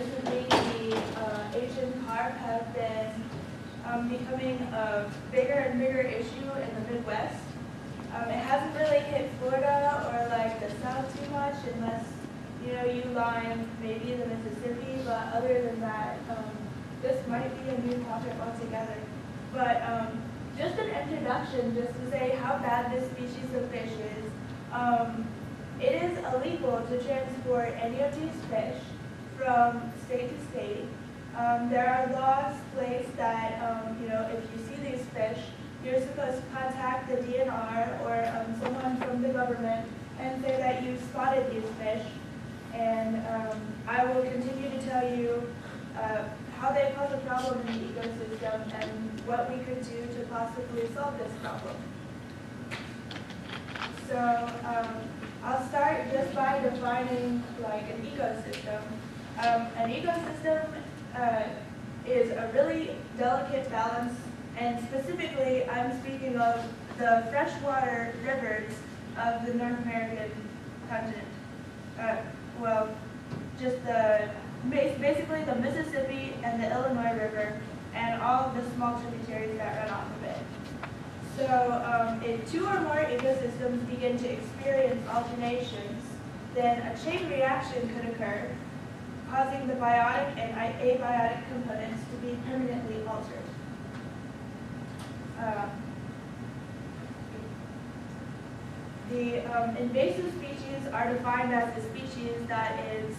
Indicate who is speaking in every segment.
Speaker 1: recently the Asian carp have been becoming a bigger and bigger issue in the Midwest. It hasn't really hit Florida or like the South too much, unless you line maybe the Mississippi. But other than that, this might be a new topic altogether. But just an introduction, just to say how bad this species of fish is. It is illegal to transport any of these fish from state to state. There are laws placed that, if you see these fish, you're supposed to contact the DNR or someone from the government and say that you spotted these fish. And I will continue to tell you how they cause a problem in the ecosystem and what we could do to possibly solve this problem. So I'll start just by defining like an ecosystem. An ecosystem is a really delicate balance, and specifically I'm speaking of the freshwater rivers of the North American continent. Basically the Mississippi and the Illinois River and all of the small tributaries that run off of it. So if two or more ecosystems begin to experience alternations, then a chain reaction could occur, causing the biotic and abiotic components to be permanently altered. The invasive species are defined as a species that is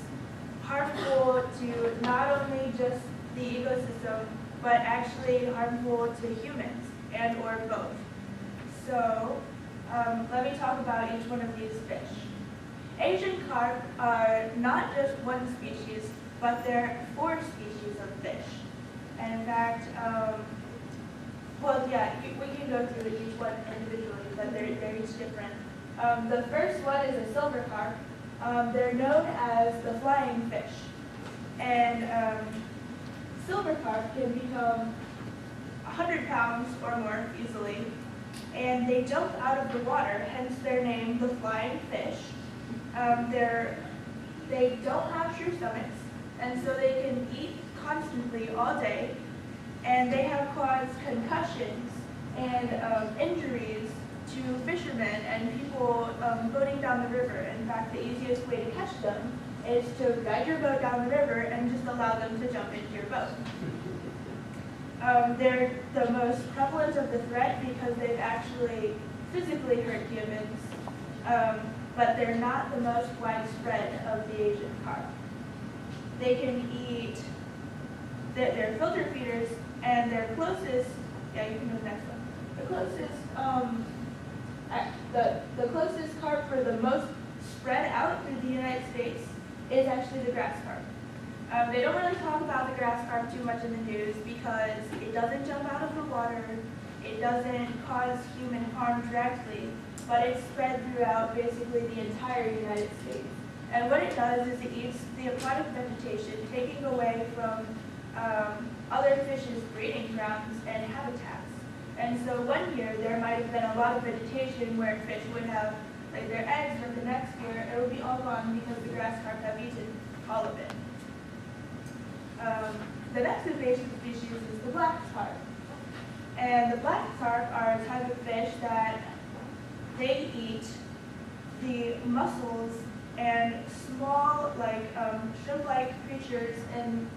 Speaker 1: harmful to not only just the ecosystem, but actually harmful to humans and or both. So let me talk about each one of these fish. Asian carp are not just one species, but they're 4 species of fish. And in fact, we can go through each one individually, but they're each different. The first one is a silver carp. They're known as the flying fish. And silver carp can become 100 pounds or more easily. And they jump out of the water, hence their name, the flying fish. They don't have true stomachs, and so they can eat constantly all day. And they have caused concussions and injuries to fishermen and people boating down the river. In fact, the easiest way to catch them is to guide your boat down the river and just allow them to jump into your boat. They're the most prevalent of the threat because they've actually physically hurt humans, but they're not the most widespread of the Asian carp. They can eat, they're filter feeders, and their closest, you can do the next one. The closest carp for the most spread out through the United States is actually the grass carp. They don't really talk about the grass carp too much in the news because it doesn't jump out of the water, it doesn't cause human harm directly, but it's spread throughout basically the entire United States. And what it does is it eats the aquatic vegetation, taking away from other fish's breeding grounds and habitats. And so one year there might have been a lot of vegetation where fish would have like their eggs, but the next year it will be all gone because the grass carp have eaten all of it. The next invasive species is the black carp. And the black carp are a type of fish that they eat the mussels and small, shrimp-like creatures in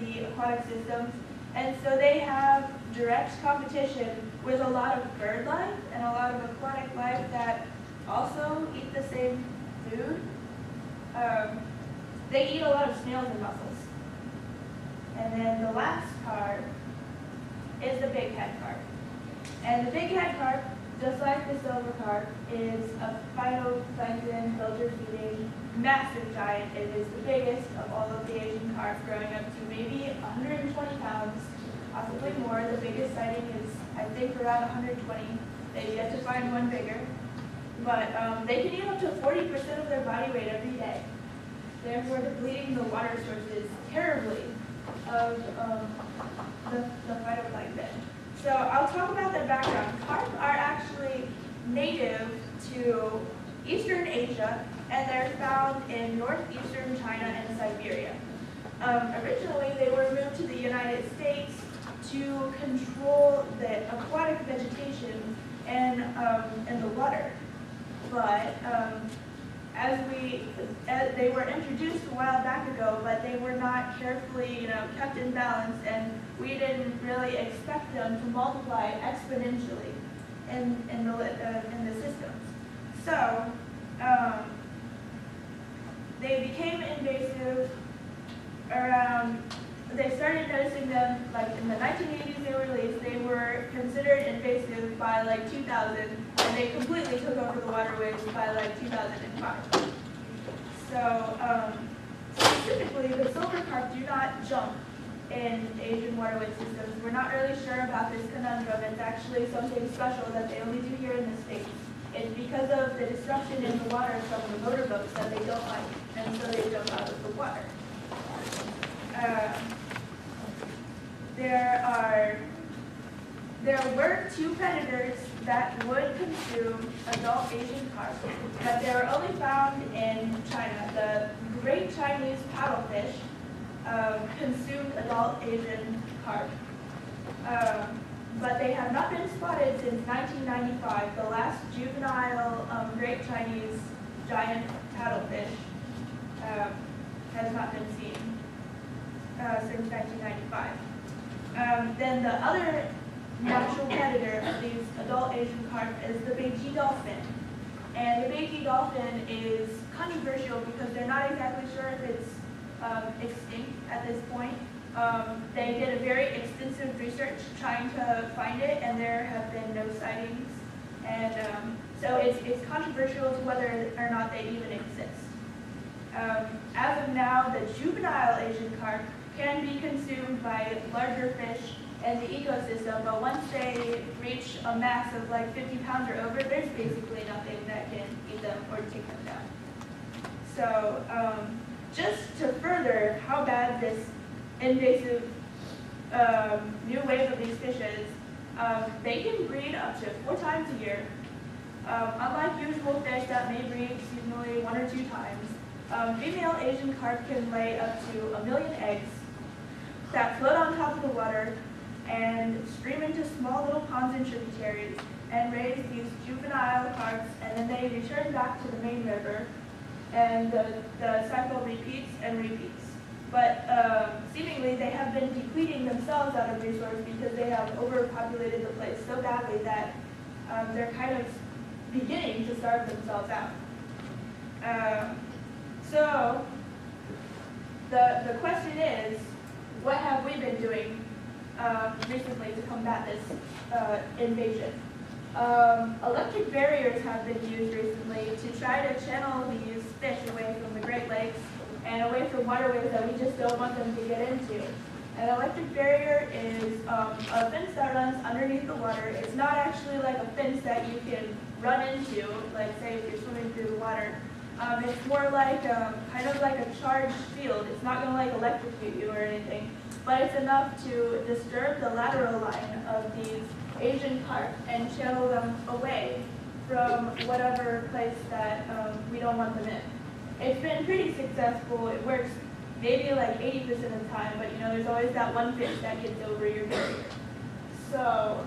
Speaker 1: the aquatic systems. And so they have direct competition with a lot of bird life and a lot of aquatic life that also eat the same food. They eat a lot of snails and mussels. And then the last carp is the bighead carp. And the bighead carp, just like the silver carp, is a phytoplankton filter feeding massive giant. It is the biggest of all of the Asian carp, growing up to maybe 120 pounds, possibly more. The biggest sighting is, I think, around 120. They've yet to find one bigger. But they can eat up to 40% of their body weight every day, therefore depleting the water sources terribly of the phytoplankton. So I'll talk about their background. Carp are actually native to Eastern Asia, and they're found in northeastern China and Siberia. Originally, they were moved to the United States to control the aquatic vegetation and in the water. But they were introduced a while back ago, but they were not carefully, kept in balance, and we didn't really expect them to multiply exponentially in the systems. So they became invasive around. They started noticing them like in the 1980s. They were released. They were considered invasive by like 2000, and they completely took over the waterways by like 2005. So specifically, the silver carp do not jump in Asian waterway systems. We're not really sure about this conundrum. It's actually something special that they only do here in the States. It's because of the disruption in the water from the motorboats that they don't like, and so they jump out of the water. There were 2 predators that would consume adult Asian carp, but they were only found in China. The great Chinese paddlefish consumed adult Asian carp, but they have not been spotted since 1995. The last juvenile great Chinese giant paddlefish has not been seen since 1995. Then the other natural predator of these adult Asian carp is the Bighead dolphin. And the Bighead dolphin is controversial because they're not exactly sure if it's extinct at this point. They did a very extensive research trying to find it, and there have been no sightings. And so it's controversial as to whether or not they even exist. As of now, the juvenile Asian carp can be consumed by larger fish in the ecosystem, but once they reach a mass of like 50 pounds or over, there's basically nothing that can eat them or take them down. So just to further how bad this invasive new wave of these fish is, they can breed up to 4 times a year. Unlike usual fish that may breed seasonally 1 or 2 times, female Asian carp can lay up to 1 million eggs that float on top of the water and stream into small little ponds and tributaries and raise these juvenile carps, and then they return back to the main river, and the cycle repeats and repeats. But seemingly they have been depleting themselves out of resource because they have overpopulated the place so badly that they're kind of beginning to starve themselves out. So the question is, what have we been doing recently to combat this invasion? Electric barriers have been used recently to try to channel these fish away from the Great Lakes and away from waterways that we just don't want them to get into. An electric barrier is a fence that runs underneath the water. It's not actually like a fence that you can run into, like say if you're swimming through the water. It's more like kind of like a charged field. It's not going to like electrocute you or anything, but it's enough to disturb the lateral line of these Asian carp and channel them away from whatever place that we don't want them in. It's been pretty successful. It works maybe like 80% of the time, but there's always that one fish that gets over your barrier. So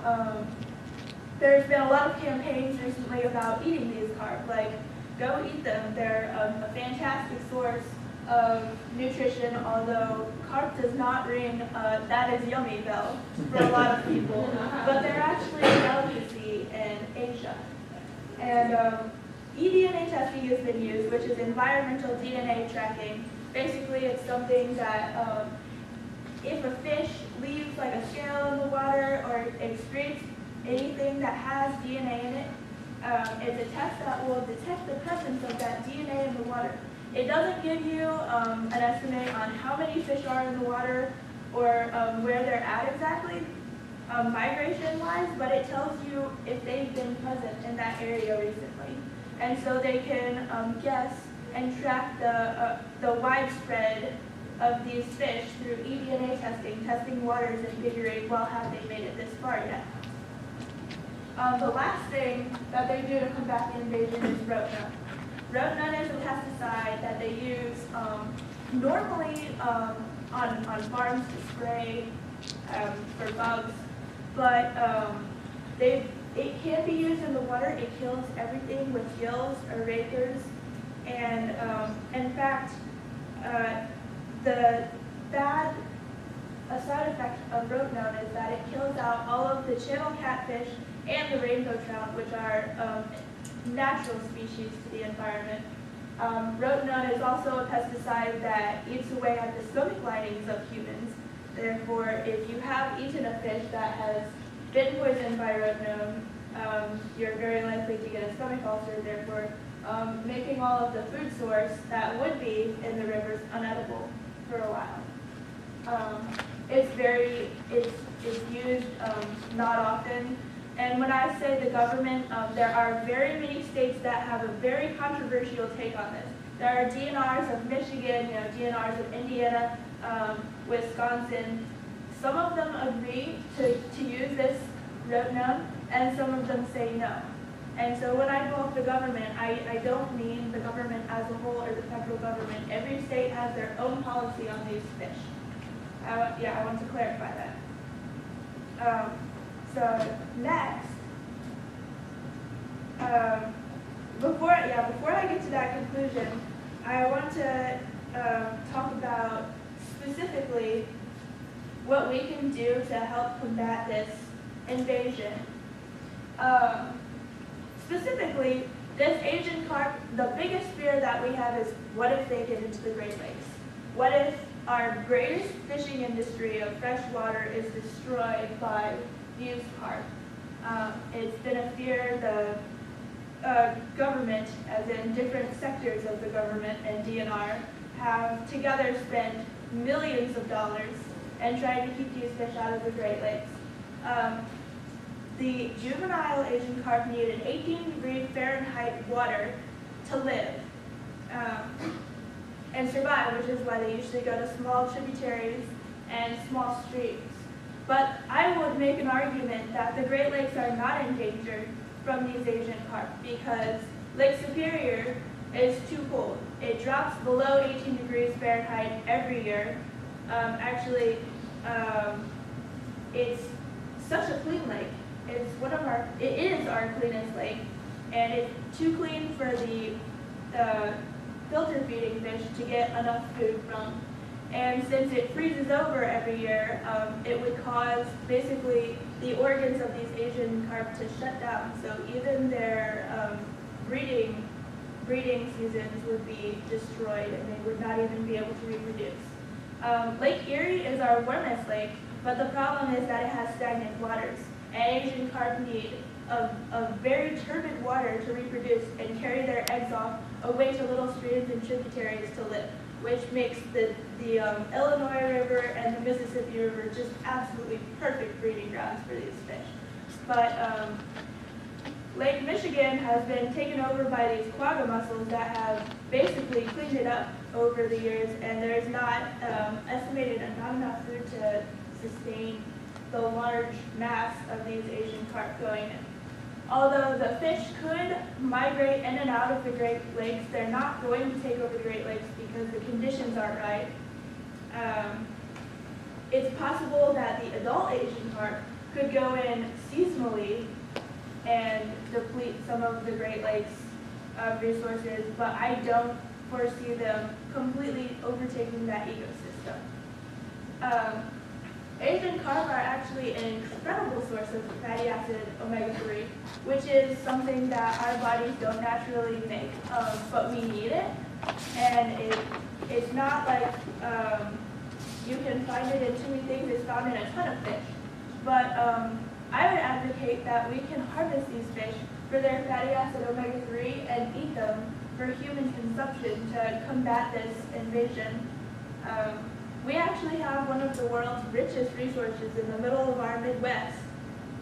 Speaker 1: there's been a lot of campaigns recently about eating these carp, like go eat them. They're a fantastic source of nutrition, although carp does not ring that is yummy bell for a lot of people, but they're actually a delicacy in Asia. And eDNA testing has been used, which is environmental DNA tracking. Basically, it's something that if a fish leaves like a scale in the water or excretes anything that has DNA in it, it's a test that will detect the presence of that DNA in the water. It doesn't give you an estimate on how many fish are in the water or where they're at exactly, migration-wise, but it tells you if they've been present in that area recently. And so they can guess and track the widespread of these fish through eDNA testing waters invigorated while have they made it this far yet. The last thing that they do to combat the invasion is rotenone. Rotenone is a pesticide that they use normally on farms to spray for bugs, but it can be used in the water. It kills everything with gills or rakers, and in fact, a side effect of rotenone is that it kills out all of the channel catfish and the rainbow trout, which are natural species to the environment. Rotenone is also a pesticide that eats away at the stomach linings of humans. Therefore, if you have eaten a fish that has been poisoned by rotenone, you're very likely to get a stomach ulcer, therefore making all of the food source that would be in the rivers unedible for a while. It's used not often. And when I say the government, there are very many states that have a very controversial take on this. There are DNRs of Michigan, DNRs of Indiana, Wisconsin. Some of them agree to use this rotenone, and some of them say no. And so when I call the government, I don't mean the government as a whole or the federal government. Every state has their own policy on these fish. I want to clarify that. So next, before I get to that conclusion, I want to talk about specifically what we can do to help combat this invasion. Specifically, this Asian carp, the biggest fear that we have is what if they get into the Great Lakes? What if our greatest fishing industry of freshwater is destroyed by these carp? It's been a fear the government, as in different sectors of the government and DNR, have together spent millions of dollars and tried to keep these fish out of the Great Lakes. The juvenile Asian carp need an 18-degree Fahrenheit water to live and survive, which is why they usually go to small tributaries and small streams. But I would make an argument that the Great Lakes are not endangered from these Asian carp because Lake Superior is too cold. It drops below 18 degrees Fahrenheit every year. It's such a clean lake. It is our cleanest lake, and it's too clean for the filter feeding fish to get enough food from. And since it freezes over every year, it would cause basically the organs of these Asian carp to shut down. So even their breeding seasons would be destroyed, and they would not even be able to reproduce. Lake Erie is our warmest lake, but the problem is that it has stagnant waters. And Asian carp need a very turbid water to reproduce and carry their eggs off away to little streams and tributaries to live, which makes the Illinois River and the Mississippi River just absolutely perfect breeding grounds for these fish. But Lake Michigan has been taken over by these quagga mussels that have basically cleaned it up over the years, and there's not estimated not enough food to sustain the large mass of these Asian carp going in. Although the fish could migrate in and out of the Great Lakes, they're not going to take over the Great Lakes because the conditions aren't right. It's possible that the adult Asian carp could go in seasonally and deplete some of the Great Lakes resources, but I don't foresee them completely overtaking that ecosystem. Asian carp are actually an incredible source of fatty acid omega-3, which is something that our bodies don't naturally make, but we need it. And it's not like you can find it in too many things. It's found in a ton of fish. But I would advocate that we can harvest these fish for their fatty acid omega-3 and eat them for human consumption to combat this invasion. We actually have one of the world's richest resources in the middle of our Midwest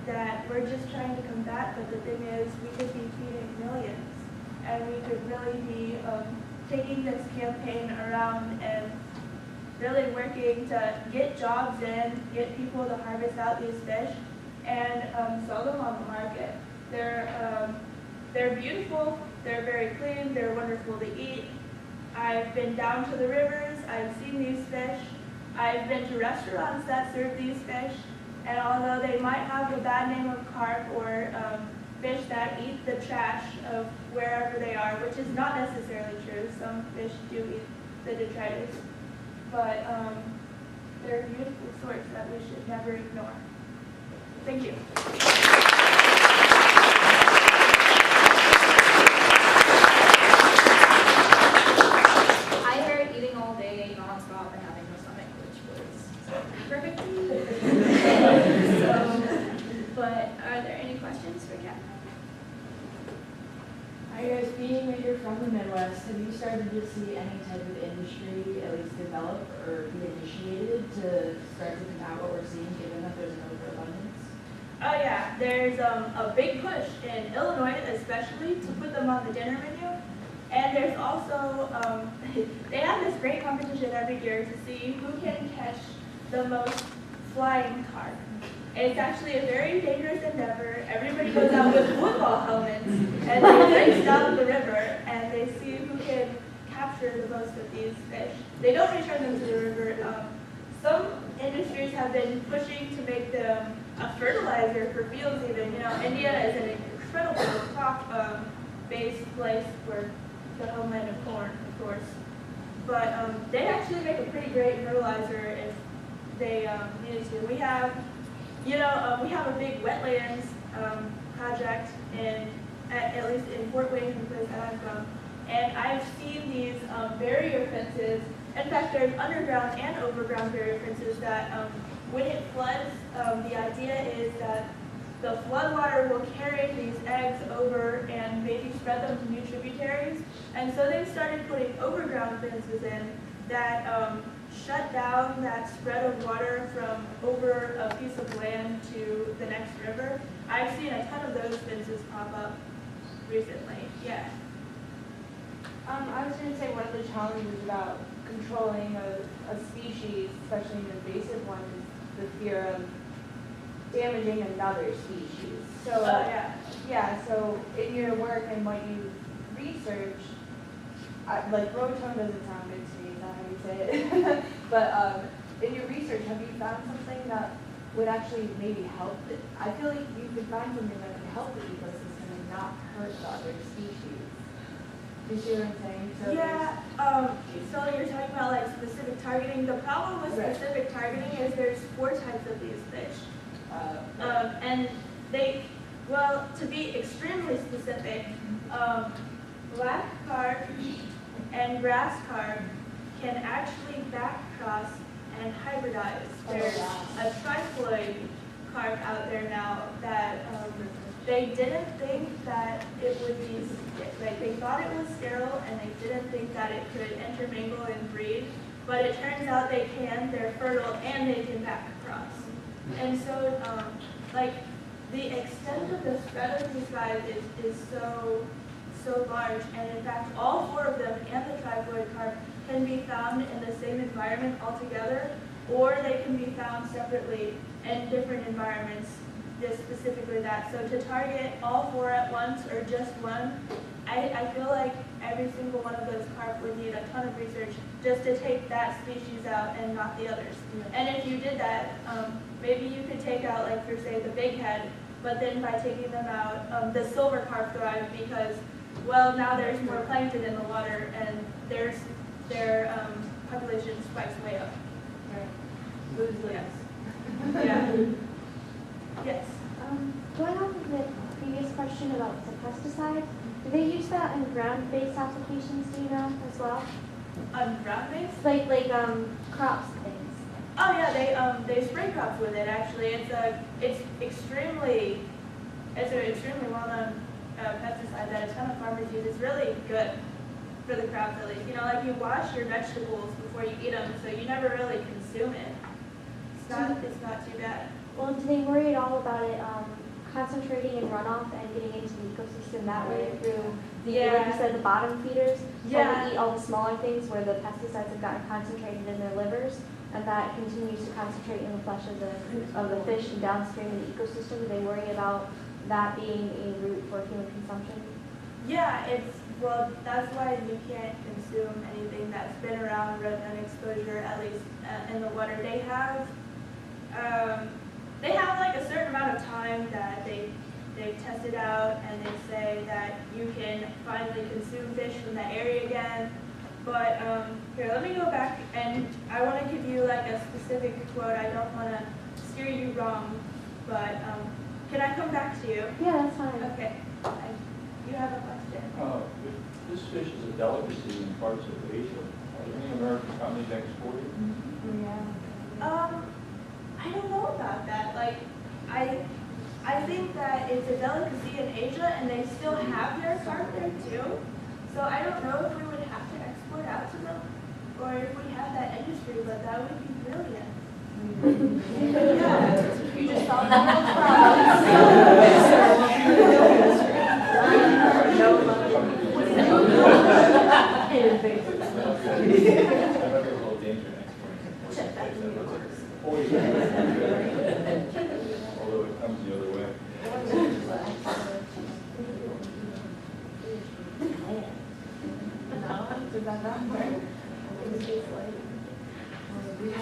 Speaker 1: that we're just trying to combat, but the thing is we could be feeding millions, and we could really be taking this campaign around and really working to get jobs in, get people to harvest out these fish, and sell them on the market. They're beautiful, they're very clean, they're wonderful to eat. I've been down to the rivers, I've seen these fish, I've been to restaurants that serve these fish, and although they might have a bad name of carp or fish that eat the trash of wherever they are, which is not necessarily true. Some fish do eat the detritus, but they're beautiful sorts that we should never ignore. Thank you.
Speaker 2: I heard eating all day, nonstop, and having no stomach, which was perfect. But are there any questions for Kat?
Speaker 3: Hi guys, being that you're from the Midwest, have you started to see any type of industry at least develop or be initiated to start to combat what we're seeing, given that there's an overabundance?
Speaker 1: Oh yeah, there's a big push in Illinois especially to put them on the dinner menu. And there's also, they have this great competition every year to see who can catch the most flying carp. It's actually a very dangerous endeavor. Everybody goes out with football helmets and they race down the river and they see who can capture the most of these fish. They don't return them to the river. Some industries have been pushing to make them a fertilizer for fields even. You know, India is an incredible crop-based place for the homeland of corn, of course. But they actually make a pretty great fertilizer if they needed to. We have we have a big wetlands project at least in Fort Wayne, the place that I'm from, and I've seen these barrier fences. In fact, there's underground and overground barrier fences that when it floods, the idea is that the floodwater will carry these eggs over and maybe spread them to new tributaries. And so they've started putting overground fences in that shut down that spread of water from over a piece of land to the next river. I've seen a ton of those fences pop up recently, yeah.
Speaker 4: I was going to say one of the challenges about controlling a species, especially an invasive one, is the fear of damaging another species. So, so in your work and what you research, like rotenone doesn't sound good to me, is that how you say it? But in your research, have you found something that would actually maybe help it? I feel like you could find something that could help the ecosystem and not hurt the other species. You see what I'm saying? So
Speaker 1: so you're talking about like specific targeting. The problem with specific targeting is there's 4 types of these fish. And to be extremely specific, black carp and grass carp can actually backcross and hybridize. There's a triploid carp out there now that they didn't think that it would be, they thought it was sterile and they didn't think that it could intermingle and breed, but it turns out they can, they're fertile, and they can backcross. And so, the extent of the spread of these guys is so large, and in fact, all 4 of them and the triploid carp can be found in the same environment altogether, or they can be found separately in different environments, just specifically that. So to target all 4 at once, or just one, I feel like every single one of those carp would need a ton of research just to take that species out and not the others. And if you did that, maybe you could take out, like for say, the bighead, but then by taking them out, the silver carp thrive because, well, now there's more plankton in the water and their population spikes way up.
Speaker 4: Right.
Speaker 1: Yes. Yeah. Yes.
Speaker 5: Going off of the previous question about the pesticide, do they use that in ground-based applications, do you know, as well?
Speaker 1: On ground-based?
Speaker 5: Like crops and things.
Speaker 1: Oh yeah, they spray crops with it actually. It's an extremely well-known pesticide that a ton of farmers use. It's really good for the crops at least. You know, like you wash your vegetables before you eat them, so you never really consume it. It's not too bad.
Speaker 5: Well, do they worry at all about it concentrating in runoff and getting into the ecosystem that way through like you said, the bottom feeders?
Speaker 1: Yeah.
Speaker 5: They eat all the smaller things where the pesticides have gotten concentrated in their livers, and that continues to concentrate in the flesh of the fish and downstream in the ecosystem. Do they worry about that being a route for human consumption?
Speaker 1: Yeah, that's why you can't consume anything that's that's been around rotenone exposure, at least in the water, they have like a certain amount of time that they've tested out, and they say that you can finally consume fish from that area again. But here, let me go back, and I want to give you like a specific quote. I don't want to steer you wrong, but can I come back to you?
Speaker 5: Yeah, that's fine.
Speaker 1: Okay. You have a question?
Speaker 6: This fish is a delicacy in parts of Asia. Are there any American companies exporting?
Speaker 1: I don't know about that. Like, I think that it's a delicacy in Asia, and they still have their carp there too. So I don't know if we would have to export out to them, or if we have that industry, but that would be brilliant. Yeah.
Speaker 5: You just solved the world's problems.
Speaker 6: Although it comes the other way.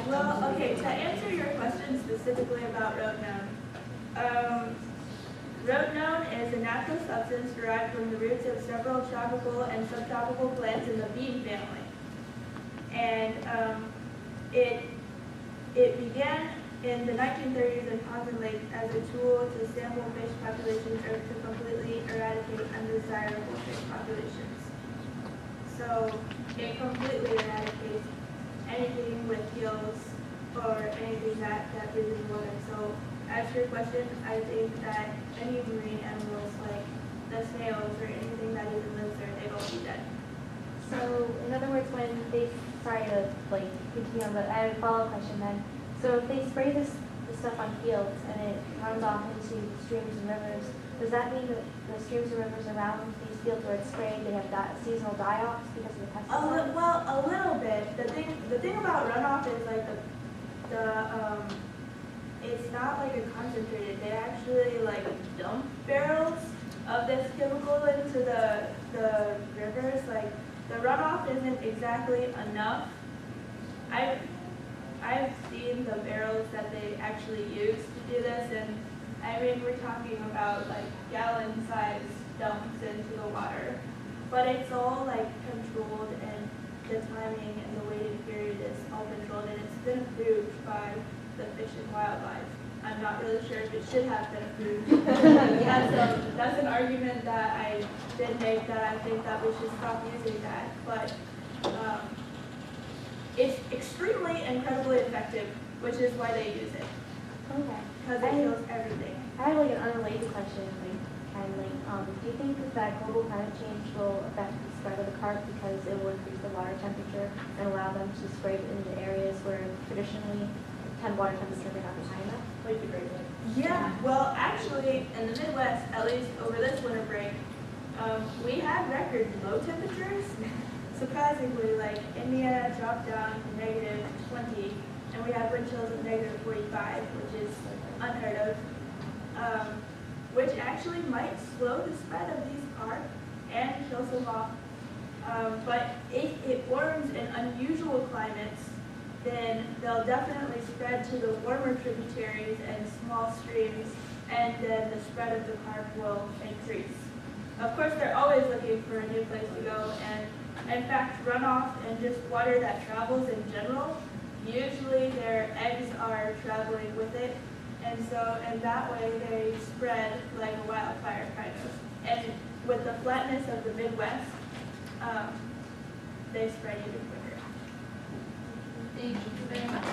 Speaker 1: Well, okay, to answer your question specifically about rotenone, rotenone is a natural substance derived from the roots of several tropical and subtropical plants in the bean family. And it began in the 1930s in ponds and lakes as a tool to sample fish populations or to completely eradicate undesirable fish populations. So it completely eradicates anything with gills or anything that lives in water. So as your question, I think that any marine animals like the snails or anything that even lives there, they will be dead.
Speaker 5: So, in other words, when they, sorry to like continue on, but I have a follow-up question then. So if they spray this stuff on fields and it runs off into streams and rivers, does that mean that the streams and rivers around these fields where it's sprayed, they have seasonal die-offs because of the pesticides?
Speaker 1: Well, a little bit. The thing about runoff is like it's not like a concentrated. They actually like dump barrels of this chemical into the rivers. Like the runoff isn't exactly enough. I've seen the barrels that they actually use to do this, and I mean we're talking about like gallon-sized dumps into the water, but it's all like controlled, and the timing and the waiting period is all controlled, and it's been approved by the Fish and Wildlife. I'm not really sure if it should have been approved. That's an argument that I did make, that I think that we should stop using that, but it's extremely incredibly effective, which is why they use it,
Speaker 5: Okay.
Speaker 1: because it kills everything.
Speaker 5: I have like an unrelated question, do you think that global climate change will affect the spread of the carp because it will increase the water temperature and allow them to spray into areas where traditionally water temperature may not be high enough?
Speaker 3: Like the Great Lakes.
Speaker 1: Yeah, well, actually, in the Midwest, at least over this winter break, we had record low temperatures. Surprisingly, like India dropped down to -20, and we have wind chills of -45, which is unheard of, which actually might slow the spread of these carp and kill some off. But if it warms in unusual climates, then they'll definitely spread to the warmer tributaries and small streams, and then the spread of the carp will increase. Of course, they're always looking for a new place to go, and in fact, runoff and just water that travels in general, usually their eggs are traveling with it, and so in that way they spread like a wildfire kind of. And with the flatness of the Midwest, they spread even quicker.
Speaker 2: Thank you very much.